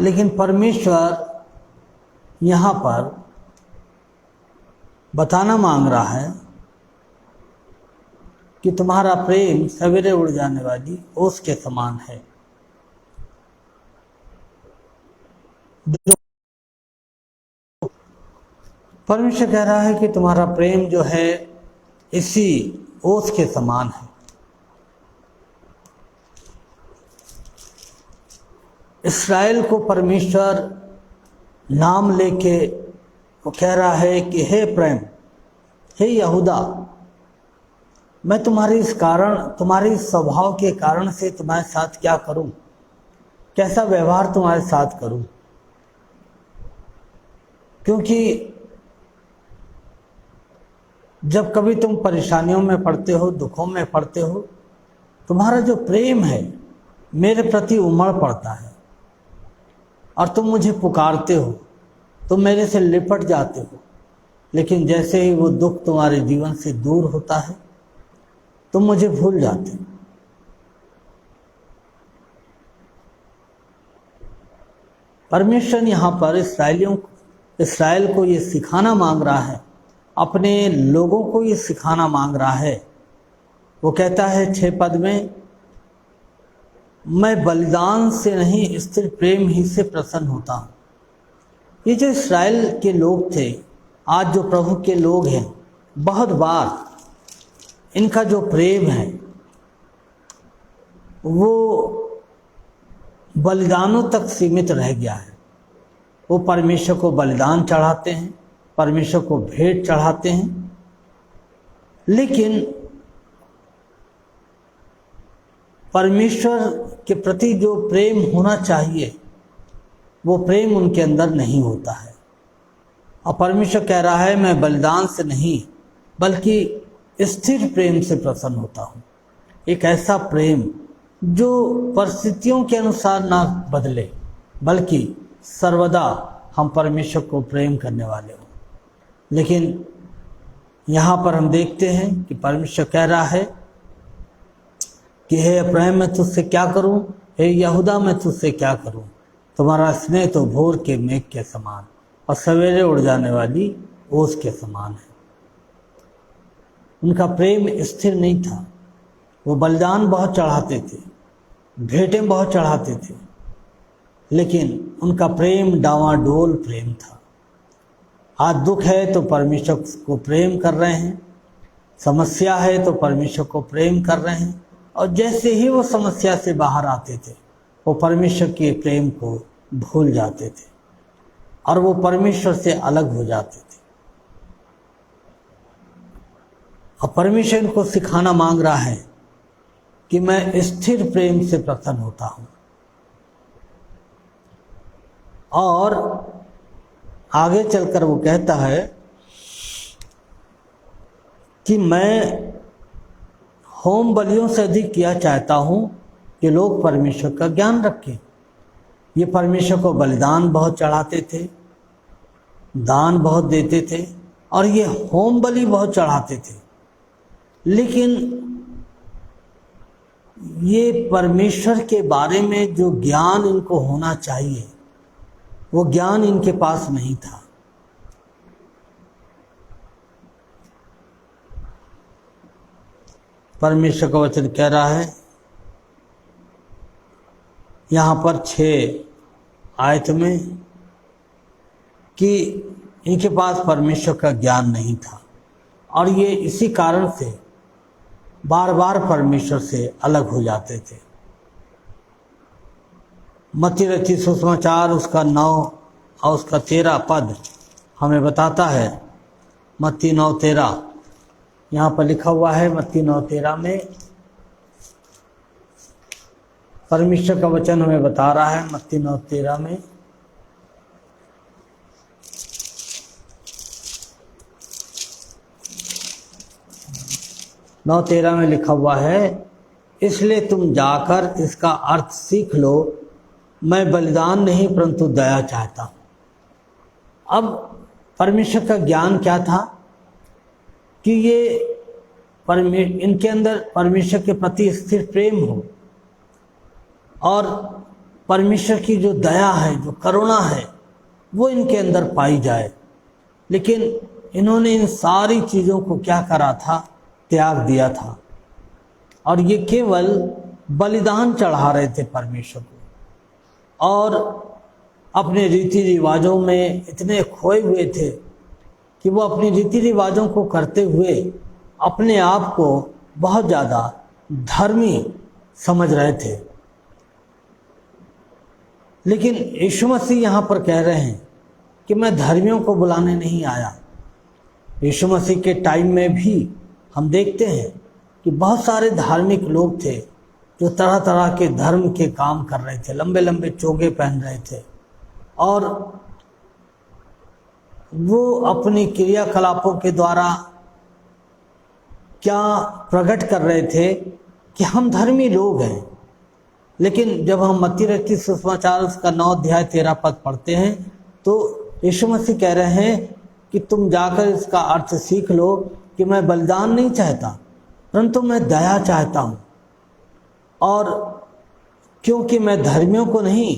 लेकिन परमेश्वर यहाँ पर बताना मांग रहा है कि तुम्हारा प्रेम सवेरे उड़ जाने वाली ओस के समान है। परमेश्वर कह रहा है कि तुम्हारा प्रेम जो है इसी ओस के समान है। इस्राएल को परमेश्वर नाम लेके वो कह रहा है कि हे प्रेम, हे यहूदा, मैं तुम्हारे इस स्वभाव के कारण से तुम्हारे साथ क्या करूं, कैसा व्यवहार तुम्हारे साथ करूं। क्योंकि जब कभी तुम परेशानियों में पड़ते हो, दुखों में पड़ते हो, तुम्हारा जो प्रेम है मेरे प्रति उमड़ पड़ता है और तुम मुझे पुकारते हो, तुम मेरे से लिपट जाते हो। लेकिन जैसे ही वो दुख तुम्हारे जीवन से दूर होता है तुम मुझे भूल जाते हो। परमेश्वर यहाँ पर इस्राएल को ये सिखाना मांग रहा है, अपने लोगों को ये सिखाना मांग रहा है। वो कहता है 6 पद में, मैं बलिदान से नहीं स्थिर प्रेम ही से प्रसन्न होता हूँ। ये जो इस्राएल के लोग थे, आज जो प्रभु के लोग हैं, बहुत बार इनका जो प्रेम है वो बलिदानों तक सीमित रह गया है। वो परमेश्वर को बलिदान चढ़ाते हैं, परमेश्वर को भेंट चढ़ाते हैं, लेकिन परमेश्वर के प्रति जो प्रेम होना चाहिए वो प्रेम उनके अंदर नहीं होता है। और परमेश्वर कह रहा है मैं बलिदान से नहीं बल्कि स्थिर प्रेम से प्रसन्न होता हूँ। एक ऐसा प्रेम जो परिस्थितियों के अनुसार ना बदले, बल्कि सर्वदा हम परमेश्वर को प्रेम करने वाले हों। लेकिन यहाँ पर हम देखते हैं कि परमेश्वर कह रहा है कि हे अब्राहम, मैं तुझसे क्या करूं, हे यहूदा, मैं तुझसे क्या करूं। तुम्हारा स्नेह तो भोर के मेघ के समान और सवेरे उड़ जाने वाली ओस के समान है। उनका प्रेम स्थिर नहीं था। वो बलिदान बहुत चढ़ाते थे, भेंटें बहुत चढ़ाते थे, लेकिन उनका प्रेम डावाडोल प्रेम था। आज दुख है तो परमेश्वर को प्रेम कर रहे हैं, समस्या है तो परमेश्वर को प्रेम कर रहे हैं, और जैसे ही वो समस्या से बाहर आते थे वो परमेश्वर के प्रेम को भूल जाते थे और वो परमेश्वर से अलग हो जाते थे। और परमेश्वर इनको सिखाना मांग रहा है कि मैं स्थिर प्रेम से प्रसन्न होता हूं। और आगे चलकर वो कहता है कि मैं होम बलियों से अधिक किया चाहता हूं कि लोग परमेश्वर का ज्ञान रखें। ये परमेश्वर को बलिदान बहुत चढ़ाते थे, दान बहुत देते थे, और ये होम बलि बहुत चढ़ाते थे, लेकिन ये परमेश्वर के बारे में जो ज्ञान इनको होना चाहिए वो ज्ञान इनके पास नहीं था। परमेश्वर का वचन कह रहा है यहाँ पर 6 आयत में कि इनके पास परमेश्वर का ज्ञान नहीं था और ये इसी कारण से बार बार परमेश्वर से अलग हो जाते थे। मत्ती रचित सुसमाचार उसका 9 और उसका 13 पद हमें बताता है। मत्ती 9:13 यहाँ पर लिखा हुआ है। मत्ती 9:13 में परमेश्वर का वचन हमें बता रहा है। मत्ती 9:13 में लिखा हुआ है, इसलिए तुम जाकर इसका अर्थ सीख लो, मैं बलिदान नहीं परंतु दया चाहता हूं। अब परमेश्वर का ज्ञान क्या था कि ये इनके अंदर परमेश्वर के प्रति स्थिर प्रेम हो और परमेश्वर की जो दया है, जो करुणा है, वो इनके अंदर पाई जाए। लेकिन इन्होंने इन सारी चीज़ों को क्या करा था? त्याग दिया था। और ये केवल बलिदान चढ़ा रहे थे परमेश्वर को, और अपने रीति रिवाजों में इतने खोए हुए थे कि वो अपनी रीति रिवाजों को करते हुए अपने आप को बहुत ज़्यादा धर्मी समझ रहे थे। लेकिन यीशु मसीह यहाँ पर कह रहे हैं कि मैं धर्मियों को बुलाने नहीं आया। यीशु मसीह के टाइम में भी हम देखते हैं कि बहुत सारे धार्मिक लोग थे जो तरह तरह के धर्म के काम कर रहे थे, लंबे लंबे चोगे पहन रहे थे, और वो अपनी क्रियाकलापों के द्वारा क्या प्रकट कर रहे थे कि हम धर्मी लोग हैं। लेकिन जब हम मत्ती रचित सुसमाचार उसका 9 अध्याय 13 पद पढ़ते हैं तो यीशु मसीह कह रहे हैं कि तुम जाकर इसका अर्थ सीख लो कि मैं बलिदान नहीं चाहता, परंतु मैं दया चाहता हूँ। और क्योंकि मैं धर्मियों को नहीं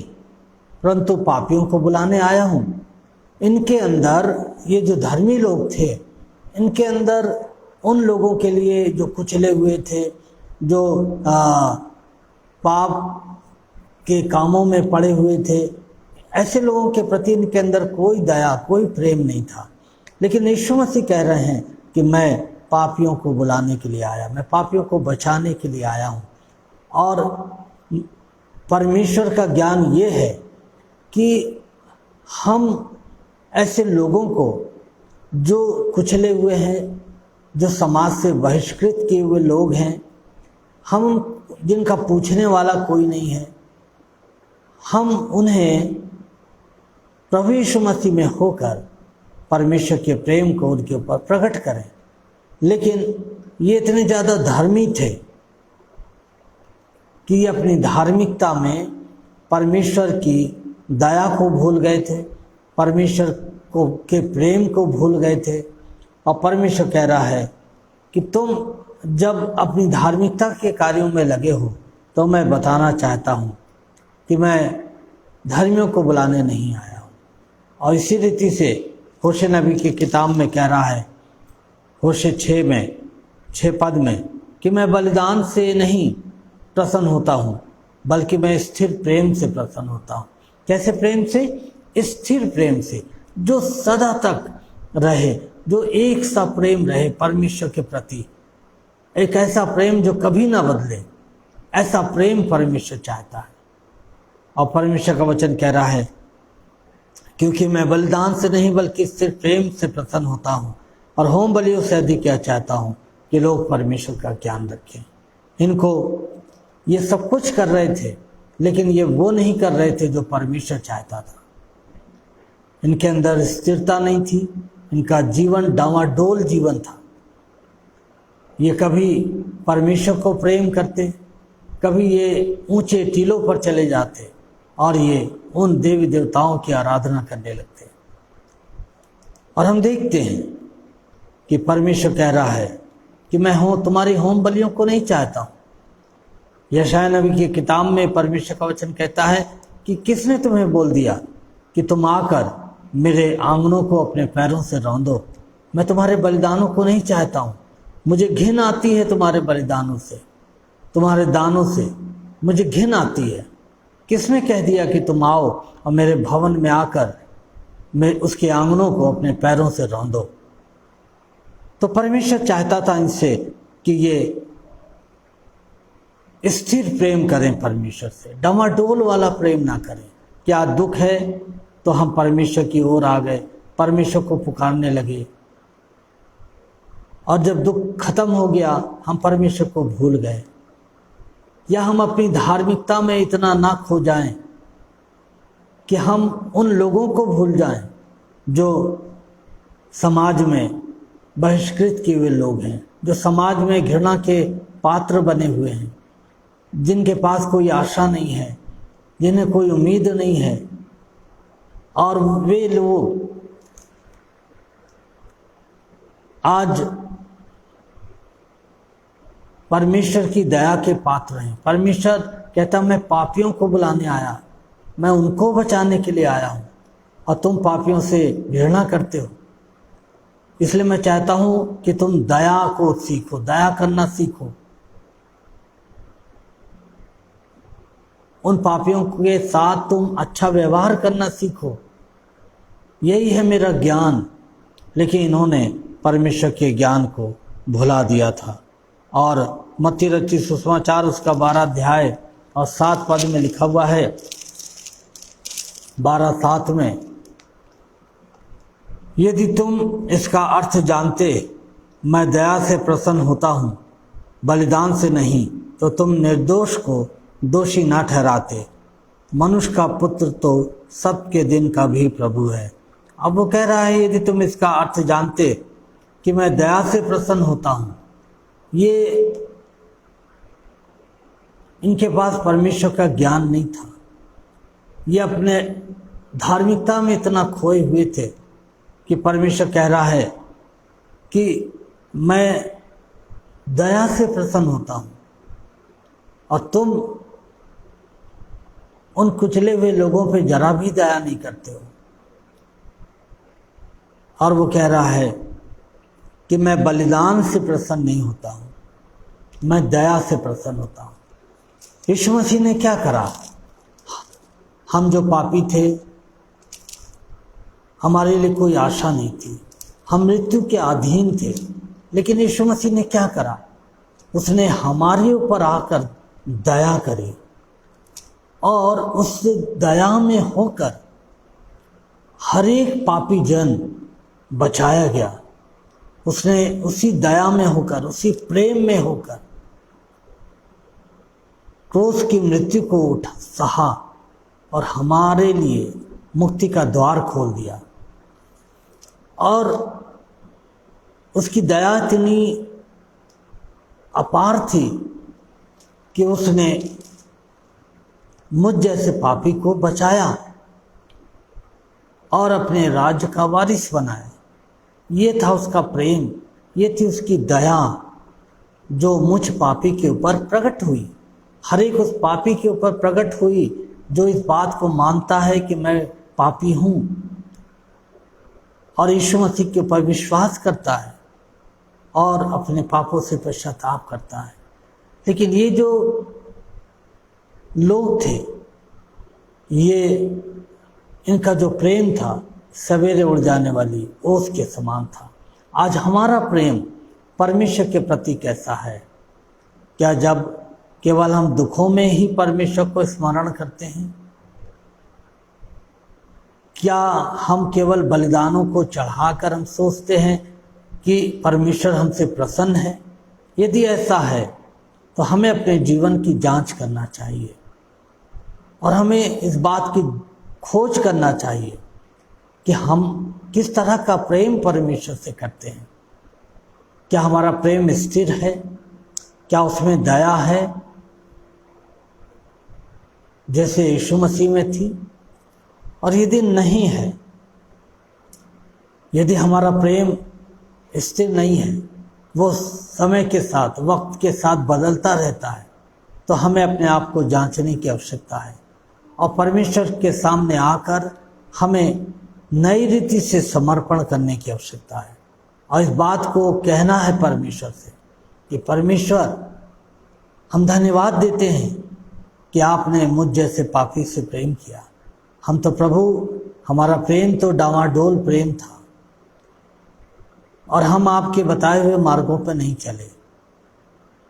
परंतु पापियों को बुलाने आया हूँ। इनके अंदर, ये जो धर्मी लोग थे, इनके अंदर उन लोगों के लिए जो कुचले हुए थे, जो पाप के कामों में पड़े हुए थे, ऐसे लोगों के प्रति इनके अंदर कोई दया, कोई प्रेम नहीं था। लेकिन यीशु मसीह कह रहे हैं कि मैं पापियों को बुलाने के लिए आया, मैं पापियों को बचाने के लिए आया हूँ। और परमेश्वर का ज्ञान ये है कि हम ऐसे लोगों को जो कुचले हुए हैं, जो समाज से बहिष्कृत किए हुए लोग हैं, हम जिनका पूछने वाला कोई नहीं है, हम उन्हें प्रभु यीशु मसीह में होकर परमेश्वर के प्रेम को उनके ऊपर प्रकट करें। लेकिन ये इतने ज़्यादा धार्मी थे कि ये अपनी धार्मिकता में परमेश्वर की दया को भूल गए थे, परमेश्वर को के प्रेम को भूल गए थे। और परमेश्वर कह रहा है कि तुम जब अपनी धार्मिकता के कार्यों में लगे हो तो मैं बताना चाहता हूँ कि मैं धर्मियों को बुलाने नहीं आया हूँ। और इसी रीति से होशे नबी की किताब में कह रहा है, होशे 6 पद में, कि मैं बलिदान से नहीं प्रसन्न होता हूँ बल्कि मैं स्थिर प्रेम से प्रसन्न होता हूँ। कैसे प्रेम से? स्थिर प्रेम से, जो सदा तक रहे, जो एक सा प्रेम रहे परमेश्वर के प्रति, एक ऐसा प्रेम जो कभी ना बदले। ऐसा प्रेम परमेश्वर चाहता है। और परमेश्वर का वचन कह रहा है, क्योंकि मैं बलिदान से नहीं बल्कि सिर्फ प्रेम से प्रसन्न होता हूँ, और होम बलियों से अधिक क्या चाहता हूँ कि लोग परमेश्वर का ज्ञान रखें। इनको ये सब कुछ कर रहे थे, लेकिन ये वो नहीं कर रहे थे जो परमेश्वर चाहता था। इनके अंदर स्थिरता नहीं थी, इनका जीवन डावाडोल जीवन था। ये कभी परमेश्वर को प्रेम करते, कभी ये ऊंचे टीलों पर चले जाते और ये उन देवी देवताओं की आराधना करने लगते। और हम देखते हैं कि परमेश्वर कह रहा है कि मैं तुम्हारी होम बलियों को नहीं चाहता हूँ। यशायाह नबी की किताब में परमेश्वर का वचन कहता है कि किसने तुम्हें बोल दिया कि तुम आकर मेरे आंगनों को अपने पैरों से रौंदो। मैं तुम्हारे बलिदानों को नहीं चाहता हूँ। मुझे घिन आती है तुम्हारे बलिदानों से, तुम्हारे दानों से मुझे घिन आती है। किसने कह दिया कि तुम आओ और मेरे भवन में आकर मैं उसके आंगनों को अपने पैरों से रौंदो। तो परमेश्वर चाहता था इनसे कि ये स्थिर प्रेम करें परमेश्वर से, डमाडोल वाला प्रेम ना करें। क्या दुख है तो हम परमेश्वर की ओर आ गए, परमेश्वर को पुकारने लगे, और जब दुख खत्म हो गया हम परमेश्वर को भूल गए। या हम अपनी धार्मिकता में इतना ना खो जाएं कि हम उन लोगों को भूल जाएं जो समाज में बहिष्कृत किए हुए लोग हैं, जो समाज में घृणा के पात्र बने हुए हैं, जिनके पास कोई आशा नहीं है, जिन्हें कोई उम्मीद नहीं है। और वे लोग आज परमेश्वर की दया के पात्र हैं। परमेश्वर कहता मैं पापियों को बुलाने आया, मैं उनको बचाने के लिए आया हूँ और तुम पापियों से घृणा करते हो। इसलिए मैं चाहता हूँ कि तुम दया को सीखो, दया करना सीखो। उन पापियों के साथ तुम अच्छा व्यवहार करना सीखो। यही है मेरा ज्ञान। लेकिन इन्होंने परमेश्वर के ज्ञान को भुला दिया था। और मत्ती रचित सुसमाचार उसका 12 अध्याय और 7 पद में लिखा हुआ है, 12:7 में, यदि तुम इसका अर्थ जानते, मैं दया से प्रसन्न होता हूँ, बलिदान से नहीं, तो तुम निर्दोष को दोषी ना ठहराते। मनुष्य का पुत्र तो सबके दिन का भी प्रभु है। अब वो कह रहा है, यदि तुम इसका अर्थ जानते कि मैं दया से प्रसन्न होता हूँ। ये इनके पास परमेश्वर का ज्ञान नहीं था। ये अपने धार्मिकता में इतना खोए हुए थे कि परमेश्वर कह रहा है कि मैं दया से प्रसन्न होता हूँ और तुम उन कुचले हुए लोगों पे जरा भी दया नहीं करते हो। और वो कह रहा है कि मैं बलिदान से प्रसन्न नहीं होता हूँ, मैं दया से प्रसन्न होता हूँ। यीशु मसीह ने क्या करा? हम जो पापी थे, हमारे लिए कोई आशा नहीं थी, हम मृत्यु के अधीन थे, लेकिन यीशु मसीह ने क्या करा? उसने हमारे ऊपर आकर दया करी और उस दया में होकर हर एक पापी जन बचाया गया। उसने उसी दया में होकर, उसी प्रेम में होकर क्रूस की मृत्यु को सहा और हमारे लिए मुक्ति का द्वार खोल दिया। और उसकी दया इतनी अपार थी कि उसने मुझ जैसे पापी को बचाया और अपने राज्य का वारिस बनाया। ये था उसका प्रेम, ये थी उसकी दया जो मुझ पापी के ऊपर प्रकट हुई। हर एक उस पापी के ऊपर प्रकट हुई जो इस बात को मानता है कि मैं पापी हूँ और यीशु मसीह के ऊपर विश्वास करता है और अपने पापों से पश्चाताप करता है। लेकिन ये जो लोग थे, ये इनका जो प्रेम था सवेरे उड़ जाने वाली ओस के समान था। आज हमारा प्रेम परमेश्वर के प्रति कैसा है? क्या जब केवल हम दुखों में ही परमेश्वर को स्मरण करते हैं? क्या हम केवल बलिदानों को चढ़ाकर हम सोचते हैं कि परमेश्वर हमसे प्रसन्न है? यदि ऐसा है तो हमें अपने जीवन की जांच करना चाहिए और हमें इस बात की खोज करना चाहिए कि हम किस तरह का प्रेम परमेश्वर से करते हैं। क्या हमारा प्रेम स्थिर है? क्या उसमें दया है जैसे यीशु मसीह में थी? और यदि नहीं है, यदि हमारा प्रेम स्थिर नहीं है, वो समय के साथ, वक्त के साथ बदलता रहता है, तो हमें अपने आप को जांचने की आवश्यकता है और परमेश्वर के सामने आकर हमें नई रीति से समर्पण करने की आवश्यकता है और इस बात को कहना है परमेश्वर से कि परमेश्वर, हम धन्यवाद देते हैं कि आपने मुझ जैसे पापी से प्रेम किया। हम तो प्रभु, हमारा प्रेम तो डामाडोल प्रेम था और हम आपके बताए हुए मार्गों पर नहीं चले।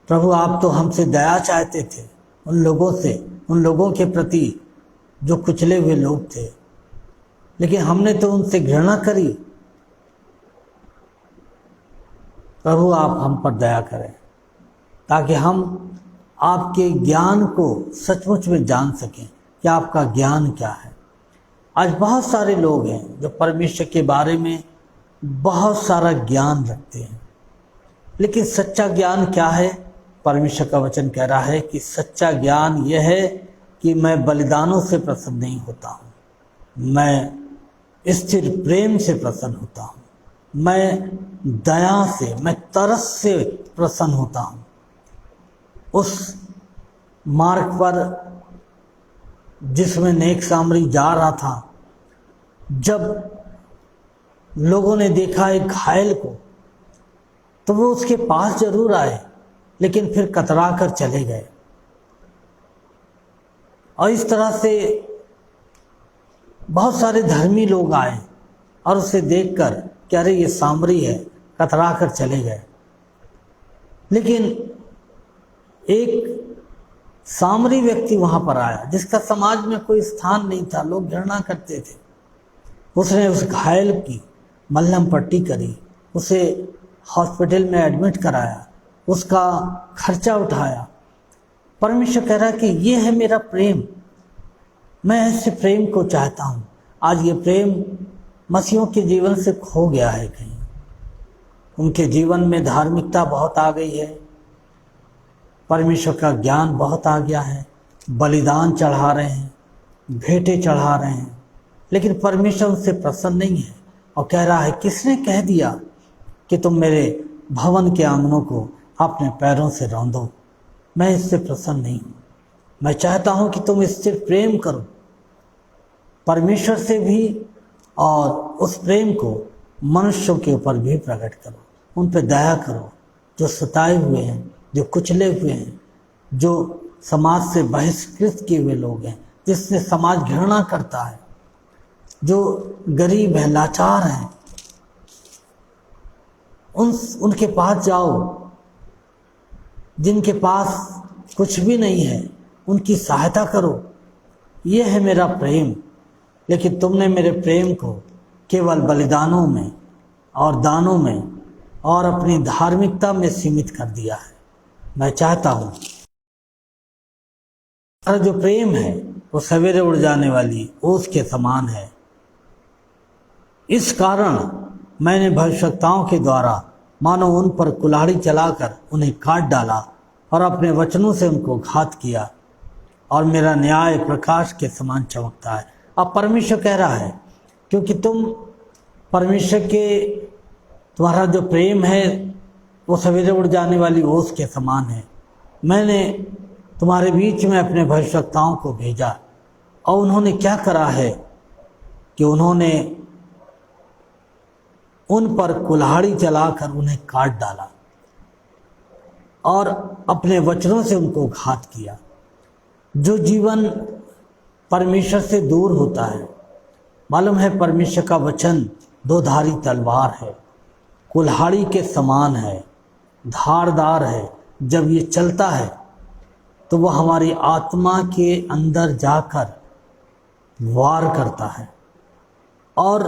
प्रभु, आप तो हमसे दया चाहते थे उन लोगों से, उन लोगों के प्रति जो कुचले हुए लोग थे, लेकिन हमने तो उनसे घृणा करी। प्रभु, आप हम पर दया करें ताकि हम आपके ज्ञान को सचमुच में जान सकें कि आपका ज्ञान क्या है। आज बहुत सारे लोग हैं जो परमेश्वर के बारे में बहुत सारा ज्ञान रखते हैं, लेकिन सच्चा ज्ञान क्या है? परमेश्वर का वचन कह रहा है कि सच्चा ज्ञान यह है कि मैं बलिदानों से प्रसन्न नहीं होता हूँ, मैं स्थिर प्रेम से प्रसन्न होता हूँ, मैं दया से, मैं तरस से प्रसन्न होता हूँ। उस मार्ग पर जिसमें नेक सामरी जा रहा था, जब लोगों ने देखा एक घायल को तो वो उसके पास जरूर आए, लेकिन फिर कतरा कर चले गए। और इस तरह से बहुत सारे धर्मी लोग आए और उसे देखकर कि अरे ये सामरी है, कतरा कर चले गए। लेकिन एक सामरी व्यक्ति वहां पर आया जिसका समाज में कोई स्थान नहीं था, लोग घृणा करते थे। उसने उस घायल की मलहम पट्टी करी, उसे हॉस्पिटल में एडमिट कराया, उसका खर्चा उठाया। परमेश्वर कह रहा है कि ये है मेरा प्रेम, मैं ऐसे प्रेम को चाहता हूँ। आज ये प्रेम मसीहों के जीवन से खो गया है कहीं। उनके जीवन में धार्मिकता बहुत आ गई है, परमेश्वर का ज्ञान बहुत आ गया है, बलिदान चढ़ा रहे हैं, भेंटें चढ़ा रहे हैं, लेकिन परमेश्वर उनसे प्रसन्न नहीं है और कह रहा है किसने कह दिया कि तुम मेरे भवन के आंगनों को अपने पैरों से रौंदो। मैं इससे प्रसन्न नहीं हूँ। मैं चाहता हूँ कि तुम इससे प्रेम करो, परमेश्वर से भी, और उस प्रेम को मनुष्यों के ऊपर भी प्रकट करो। उन पर दया करो जो सताए हुए हैं, जो कुचले हुए हैं, जो समाज से बहिष्कृत किए हुए लोग हैं, जिससे समाज घृणा करता है, जो गरीब है, लाचार हैं, उनके पास जाओ। जिनके पास कुछ भी नहीं है उनकी सहायता करो। ये है मेरा प्रेम। लेकिन तुमने मेरे प्रेम को केवल बलिदानों में और दानों में और अपनी धार्मिकता में सीमित कर दिया है। मैं चाहता हूँ और जो प्रेम है वो सवेरे उड़ जाने वाली ओस के समान है। इस कारण मैंने भविष्यवक्ताओं के द्वारा मानो उन पर कुल्हाड़ी चलाकर उन्हें काट डाला और अपने वचनों से उनको घात किया, और मेरा न्याय प्रकाश के समान चमकता है। अब परमेश्वर कह रहा है क्योंकि तुम परमेश्वर के, तुम्हारा जो प्रेम है वो सवेरे उड़ जाने वाली ओस के समान है। मैंने तुम्हारे बीच में अपने भविष्यवक्ताओं को भेजा और उन्होंने क्या करा है कि उन्होंने उन पर कुल्हाड़ी चलाकर उन्हें काट डाला और अपने वचनों से उनको घात किया। जो जीवन परमेश्वर से दूर होता है, मालूम है परमेश्वर का वचन दो-धारी तलवार है, कुल्हाड़ी के समान है, धारदार है। जब ये चलता है तो वह हमारी आत्मा के अंदर जाकर वार करता है और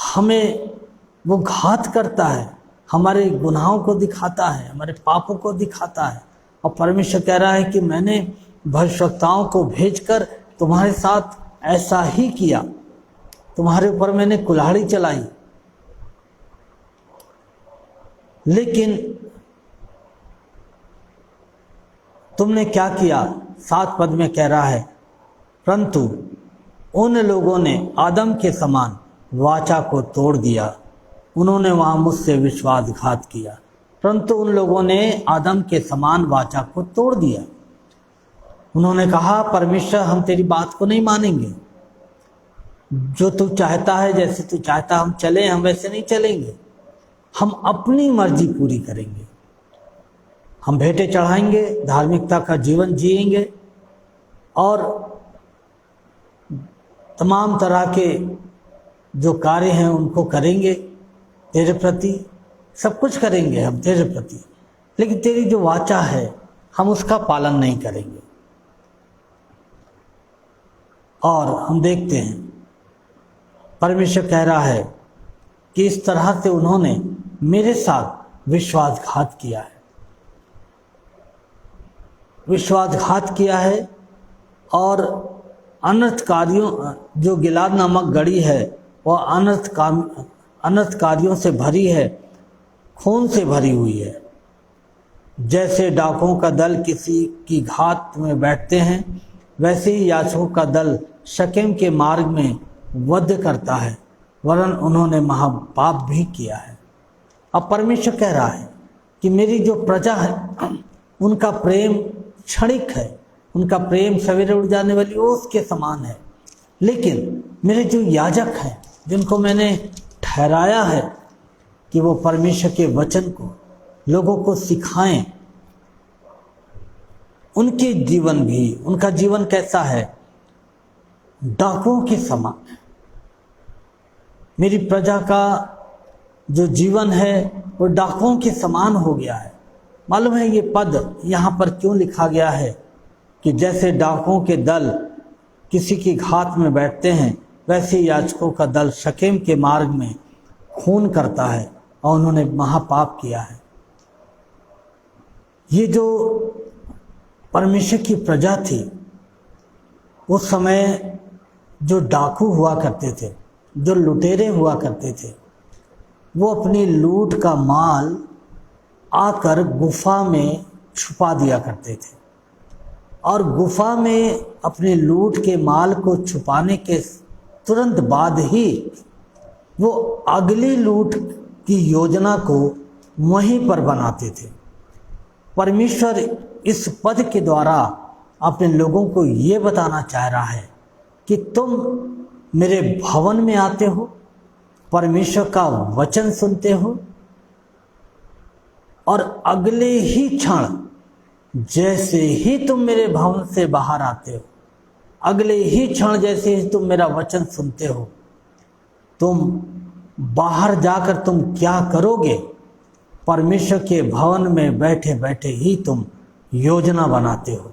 हमें वो घात करता है, हमारे गुनाहों को दिखाता है, हमारे पापों को दिखाता है। और परमेश्वर कह रहा है कि मैंने भविष्यवक्ताओं को भेजकर तुम्हारे साथ ऐसा ही किया, तुम्हारे ऊपर मैंने कुल्हाड़ी चलाई। लेकिन तुमने क्या किया? 7 पद में कह रहा है, परंतु उन लोगों ने आदम के समान वाचा को तोड़ दिया, उन्होंने वहां मुझसे विश्वासघात किया। परंतु उन लोगों ने आदम के समान वाचा को तोड़ दिया। उन्होंने कहा परमेश्वर हम तेरी बात को नहीं मानेंगे, जो तू चाहता है, जैसे तू चाहता हम चले, हम वैसे नहीं चलेंगे, हम अपनी मर्जी पूरी करेंगे, हम भेंटें चढ़ाएंगे, धार्मिकता का जीवन जिएंगे और तमाम तरह के जो कार्य हैं उनको करेंगे, तेरे प्रति सब कुछ करेंगे हम तेरे प्रति, लेकिन तेरी जो वाचा है हम उसका पालन नहीं करेंगे। और हम देखते हैं परमेश्वर कह रहा है कि इस तरह से उन्होंने मेरे साथ विश्वासघात किया है, विश्वासघात किया है और अनर्थकारियों, जो गिलाद नामक गढ़ी है वह अनर्थकारियों से भरी है, खून से भरी हुई है। जैसे डाकुओं का दल किसी की घात में बैठते हैं, वैसे ही याचकों का दल शकेम के मार्ग में वध करता है, वरन उन्होंने महापाप भी किया है। अब परमेश्वर कह रहा है कि मेरी जो प्रजा है उनका प्रेम क्षणिक है, उनका प्रेम सवेरे उठ जाने वाली ओस के समान है। लेकिन मेरे जो याजक हैं, जिनको मैंने ठहराया है कि वो परमेश्वर के वचन को लोगों को सिखाएं, उनके जीवन भी, उनका जीवन कैसा है? डाकुओं के समान। मेरी प्रजा का जो जीवन है वो डाकुओं के समान हो गया है। मालूम है ये पद यहाँ पर क्यों लिखा गया है कि जैसे डाकुओं के दल किसी की घात में बैठते हैं, वैसे याजकों का दल शकेम के मार्ग में खून करता है और उन्होंने महापाप किया है। ये जो परमेश्वर की प्रजा थी, उस समय जो डाकू हुआ करते थे, जो लुटेरे हुआ करते थे, वो अपनी लूट का माल आकर गुफा में छुपा दिया करते थे और गुफा में अपने लूट के माल को छुपाने के तुरंत बाद ही वो अगली लूट की योजना को वहीं पर बनाते थे। परमेश्वर इस पद के द्वारा अपने लोगों को ये बताना चाह रहा है कि तुम मेरे भवन में आते हो, परमेश्वर का वचन सुनते हो और अगले ही क्षण जैसे ही तुम मेरे भवन से बाहर आते हो, अगले ही क्षण जैसे ही तुम मेरा वचन सुनते हो, तुम बाहर जाकर तुम क्या करोगे? परमेश्वर के भवन में बैठे बैठे ही तुम योजना बनाते हो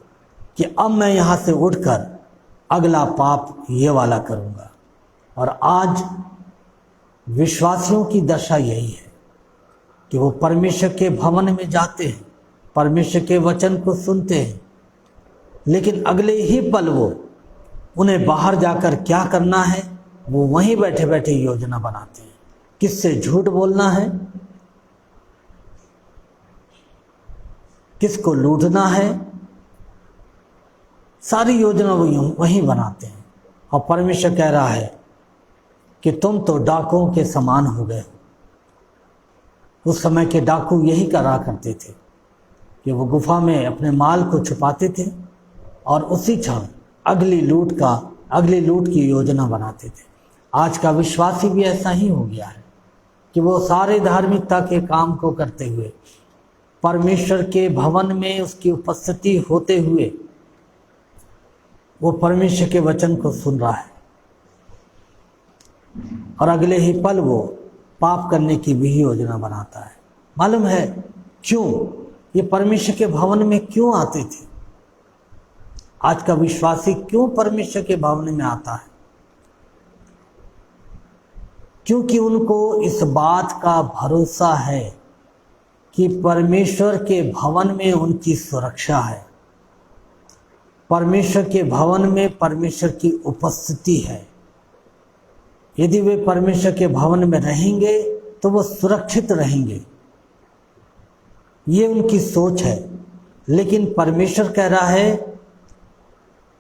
कि अब मैं यहाँ से उठकर अगला पाप ये वाला करूँगा। और आज विश्वासियों की दशा यही है कि वो परमेश्वर के भवन में जाते हैं, परमेश्वर के वचन को सुनते हैं, लेकिन अगले ही पल वो उन्हें बाहर जाकर क्या करना है वो वहीं बैठे बैठे योजना बनाते हैं। किससे झूठ बोलना है, किसको लूटना है, सारी योजना वो वहीं बनाते हैं। और परमेश्वर कह रहा है कि तुम तो डाकुओं के समान हो गए हो। उस समय के डाकू यही करा करते थे कि वो गुफा में अपने माल को छुपाते थे और उसी क्षण अगली लूट की योजना बनाते थे। आज का विश्वासी भी ऐसा ही हो गया है कि वो सारे धार्मिकता के काम को करते हुए, परमेश्वर के भवन में उसकी उपस्थिति होते हुए वो परमेश्वर के वचन को सुन रहा है और अगले ही पल वो पाप करने की भी योजना बनाता है। मालूम है क्यों ये परमेश्वर के भवन में क्यों आते थे? आज का विश्वासी क्यों परमेश्वर के भवन में आता है? क्योंकि उनको इस बात का भरोसा है कि परमेश्वर के भवन में उनकी सुरक्षा है, परमेश्वर के भवन में परमेश्वर की उपस्थिति है। यदि वे परमेश्वर के भवन में रहेंगे तो वो सुरक्षित रहेंगे, ये उनकी सोच है। लेकिन परमेश्वर कह रहा है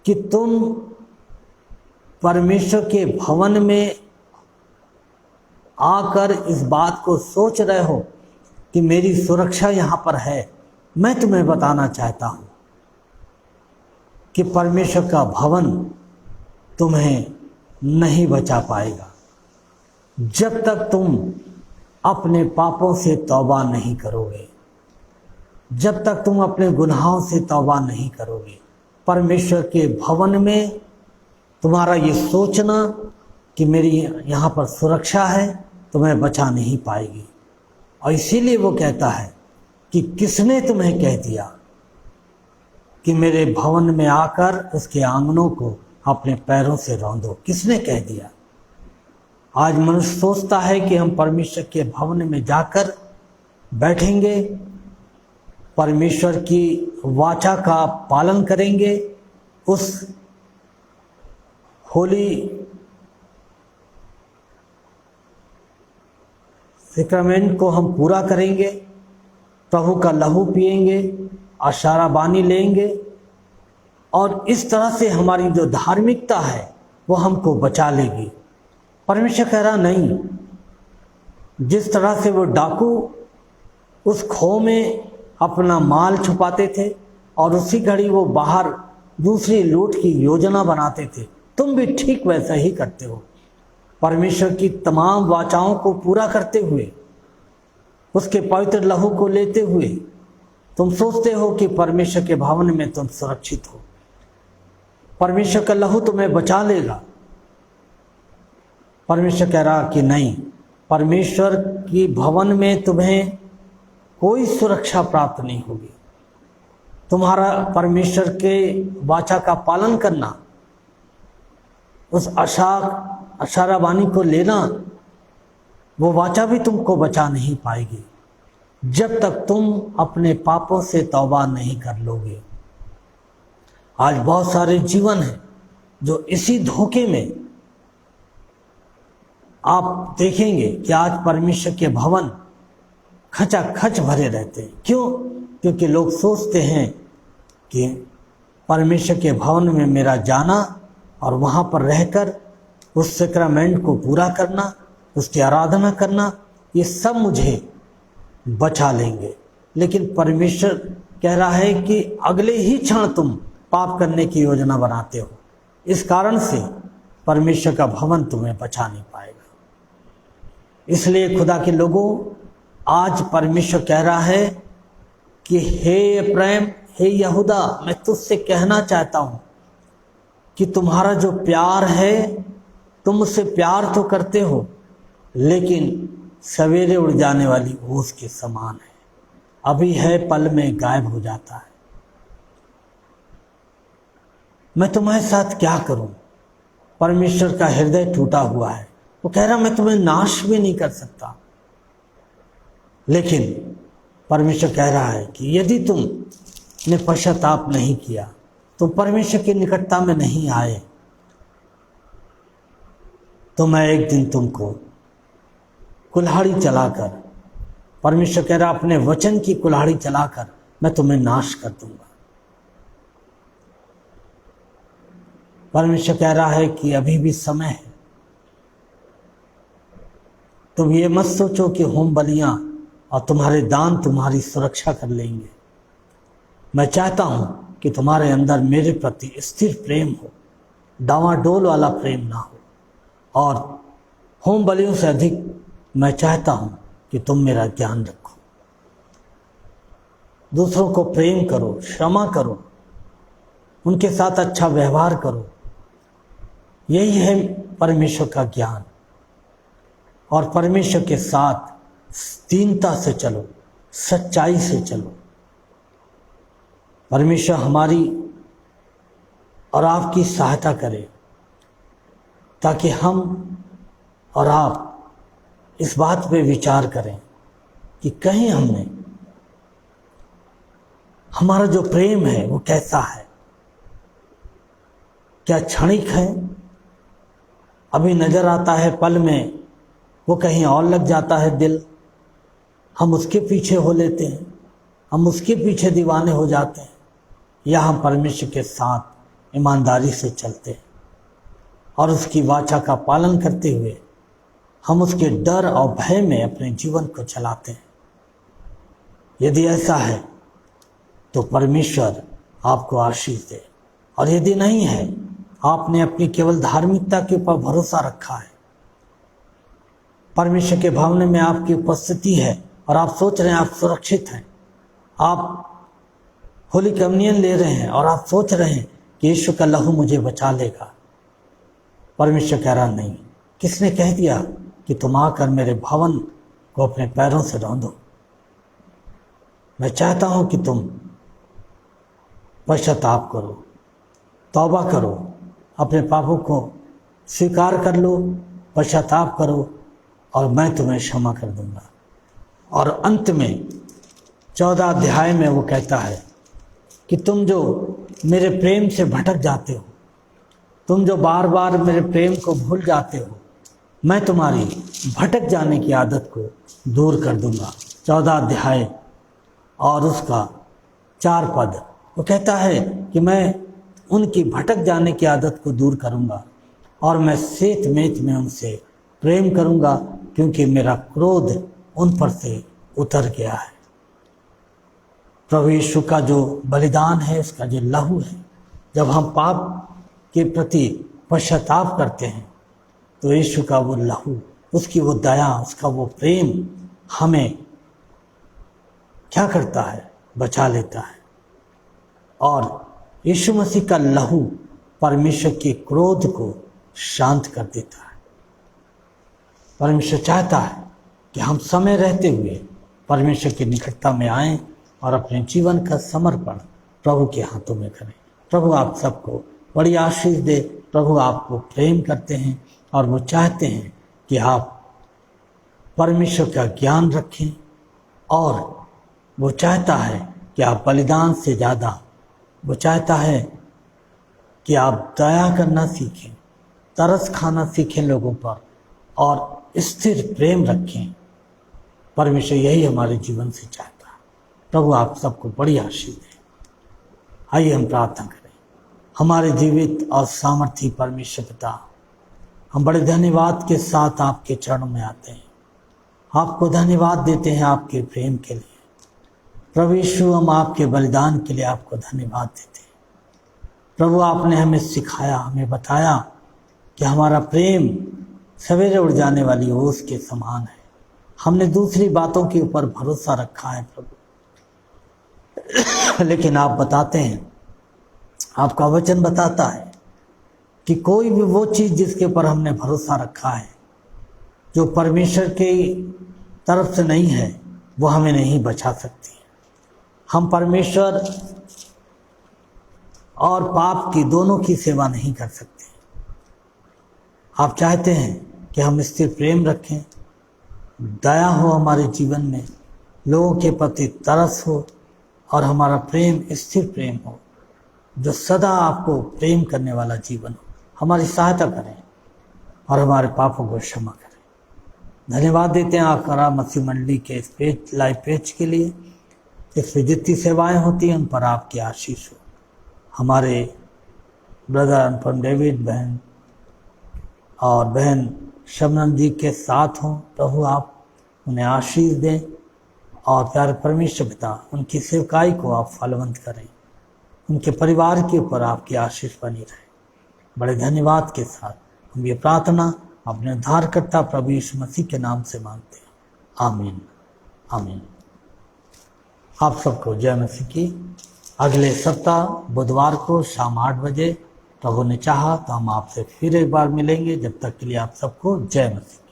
कि तुम परमेश्वर के भवन में आकर इस बात को सोच रहे हो कि मेरी सुरक्षा यहाँ पर है। मैं तुम्हें बताना चाहता हूँ कि परमेश्वर का भवन तुम्हें नहीं बचा पाएगा जब तक तुम अपने पापों से तौबा नहीं करोगे, जब तक तुम अपने गुनाहों से तौबा नहीं करोगे। परमेश्वर के भवन में तुम्हारा ये सोचना कि मेरी यहाँ पर सुरक्षा है तुम्हें बचा नहीं पाएगी। और इसीलिए वो कहता है कि किसने तुम्हें कह दिया कि मेरे भवन में आकर उसके आंगनों को अपने पैरों से रौंदो? किसने कह दिया? आज मनुष्य सोचता है कि हम परमेश्वर के भवन में जाकर बैठेंगे, परमेश्वर की वाचा का पालन करेंगे, उस होली सेक्रामेंट को हम पूरा करेंगे, प्रभु का लहू पिएंगे, आशारा बानी लेंगे और इस तरह से हमारी जो धार्मिकता है वो हमको बचा लेगी। परमेश्वर कह रहा नहीं। जिस तरह से वो डाकू उस खो में अपना माल छुपाते थे और उसी घड़ी वो बाहर दूसरी लूट की योजना बनाते थे, तुम भी ठीक वैसा ही करते हो। परमेश्वर की तमाम वाचाओं को पूरा करते हुए, उसके पवित्र लहू को लेते हुए तुम सोचते हो कि परमेश्वर के भवन में तुम सुरक्षित हो, परमेश्वर का लहू तुम्हें बचा लेगा। परमेश्वर कह रहा कि नहीं, परमेश्वर की भवन में तुम्हें कोई सुरक्षा प्राप्त नहीं होगी। तुम्हारा परमेश्वर के वाचा का पालन करना, उस अशारावाणी को लेना, वो वाचा भी तुमको बचा नहीं पाएगी जब तक तुम अपने पापों से तौबा नहीं कर लोगे। आज बहुत सारे जीवन हैं जो इसी धोखे में, आप देखेंगे कि आज परमेश्वर के भवन खचाखच भरे रहते हैं। क्यों? क्योंकि लोग सोचते हैं कि परमेश्वर के भवन में मेरा जाना और वहाँ पर रहकर उस सैक्रामेंट को पूरा करना, उसकी आराधना करना, ये सब मुझे बचा लेंगे। लेकिन परमेश्वर कह रहा है कि अगले ही क्षण तुम पाप करने की योजना बनाते हो। इस कारण से परमेश्वर का भवन तुम्हें बचा नहीं पाएगा। इसलिए खुदा के लोगों, आज परमेश्वर कह रहा है कि हे एप्रैम, हे यहूदा, मैं तुझसे कहना चाहता हूं कि तुम्हारा जो प्यार है, तुम उससे प्यार तो करते हो, लेकिन सवेरे उड़ जाने वाली ओस के समान है। अभी है, पल में गायब हो जाता है। मैं तुम्हारे साथ क्या करूं? परमेश्वर का हृदय टूटा हुआ है। वो कह रहा मैं तुम्हें नाश भी नहीं कर सकता, लेकिन परमेश्वर कह रहा है कि यदि तुमने पश्चाताप नहीं किया, तो परमेश्वर की निकटता में नहीं आए, तो मैं एक दिन तुमको कुल्हाड़ी चलाकर, परमेश्वर कह रहा अपने वचन की कुल्हाड़ी चलाकर मैं तुम्हें नाश कर दूंगा। परमेश्वर कह रहा है कि अभी भी समय है। तुम ये मत सोचो कि होम बलियां और तुम्हारे दान तुम्हारी सुरक्षा कर लेंगे। मैं चाहता हूं कि तुम्हारे अंदर मेरे प्रति स्थिर प्रेम हो, डावाडोल वाला प्रेम ना हो। और होम बलियों से अधिक मैं चाहता हूं कि तुम मेरा ज्ञान रखो, दूसरों को प्रेम करो, क्षमा करो, उनके साथ अच्छा व्यवहार करो। यही है परमेश्वर का ज्ञान। और परमेश्वर के साथ दीनता से चलो, सच्चाई से चलो। परमेश्वर हमारी और आपकी सहायता करे, ताकि हम और आप इस बात पे विचार करें कि कहीं हमने, हमारा जो प्रेम है वो कैसा है। क्या क्षणिक है, अभी नजर आता है, पल में वो कहीं और लग जाता है दिल, हम उसके पीछे हो लेते हैं, हम उसके पीछे दीवाने हो जाते हैं, या हम परमेश्वर के साथ ईमानदारी से चलते हैं और उसकी वाचा का पालन करते हुए हम उसके डर और भय में अपने जीवन को चलाते हैं। यदि ऐसा है तो परमेश्वर आपको आशीष दे, और यदि नहीं है, आपने अपनी केवल धार्मिकता के ऊपर भरोसा रखा है, परमेश्वर के भवन में आपकी उपस्थिति है और आप सोच रहे हैं आप सुरक्षित हैं, आप होली कम्युनियन ले रहे हैं और आप सोच रहे हैं कि यीशु का लहू मुझे बचा लेगा। परमेश्वर कह रहा नहीं। किसने कह दिया कि तुम आकर मेरे भवन को अपने पैरों से रौंदो? मैं चाहता हूं कि तुम पश्चाताप करो, तौबा करो, अपने पापों को स्वीकार कर लो, पश्चाताप करो, और मैं तुम्हें क्षमा कर दूंगा। और अंत में 14 अध्याय में वो कहता है कि तुम जो मेरे प्रेम से भटक जाते हो, तुम जो बार बार मेरे प्रेम को भूल जाते हो, मैं तुम्हारी भटक जाने की आदत को दूर कर दूंगा। 14 अध्याय और उसका 4 पद, वो कहता है कि मैं उनकी भटक जाने की आदत को दूर करूंगा और मैं सेत मेत में उनसे प्रेम करूंगा, क्योंकि मेरा क्रोध उन पर से उतर गया है। प्रभु यीशु का जो बलिदान है, उसका जो लहू है, जब हम पाप के प्रति पश्चाताप करते हैं तो यीशु का वो लहू, उसकी वो दया, उसका वो प्रेम हमें क्या करता है, बचा लेता है। और यीशु मसीह का लहू परमेश्वर के क्रोध को शांत कर देता है। परमेश्वर चाहता है कि हम समय रहते हुए परमेश्वर की निकटता में आएं और अपने जीवन का समर्पण प्रभु के हाथों में करें। प्रभु आप सबको बड़ी आशीष दे। प्रभु आपको प्रेम करते हैं और वो चाहते हैं कि आप परमेश्वर का ज्ञान रखें, और वो चाहता है कि आप बलिदान से ज़्यादा, वो चाहता है कि आप दया करना सीखें, तरस खाना सीखें लोगों पर, और स्थिर प्रेम रखें। परमेश्वर यही हमारे जीवन से चाहता है। प्रभु आप सबको बड़ी आशीष दे। आइए हम प्रार्थना करें। हमारे जीवित और सामर्थी परमेश्वर पिता, हम बड़े धन्यवाद के साथ आपके चरणों में आते हैं, आपको धन्यवाद देते हैं आपके प्रेम के लिए। प्रभु यीशु, हम आपके बलिदान के लिए आपको धन्यवाद देते हैं। प्रभु आपने हमें सिखाया, हमें बताया कि हमारा प्रेम सवेरे उड़ जाने वाली ओस के समान है। हमने दूसरी बातों के ऊपर भरोसा रखा है प्रभु, लेकिन आप बताते हैं, आपका वचन बताता है कि कोई भी वो चीज़ जिसके ऊपर हमने भरोसा रखा है, जो परमेश्वर की तरफ से नहीं है, वो हमें नहीं बचा सकती। हम परमेश्वर और पाप की दोनों की सेवा नहीं कर सकते। आप चाहते हैं कि हम स्थिर प्रेम रखें, दया हो हमारे जीवन में, लोगों के प्रति तरस हो, और हमारा प्रेम स्थिर प्रेम हो, जो सदा आपको प्रेम करने वाला जीवन हो। हमारी सहायता करें और हमारे पापों को क्षमा करें। धन्यवाद देते हैं आकरा मसीह मंडली के इस पेज, लाइव पेज के लिए। इसमें जितनी सेवाएं होती हैं उन पर आपकी आशीष हो। हमारे ब्रदर अनुपम डेविड बहन और बहन शबनम जी के साथ हों। प्रभु आप उन्हें आशीष दें, और प्यारे परमेश्वर पिता, उनकी सेवकाई को आप फलवंत करें। उनके परिवार के ऊपर आपकी आशीष बनी रहे। बड़े धन्यवाद के साथ हम ये प्रार्थना अपने उद्धारकर्ता प्रभु यीशु मसीह के नाम से मांगते हैं। आमीन, आमीन। आप सबको जय मसीह की। अगले सप्ताह बुधवार को शाम 8 बजे प्रभु ने चाहा तो हम आपसे फिर एक बार मिलेंगे। जब तक के लिए आप सबको जय मसीह।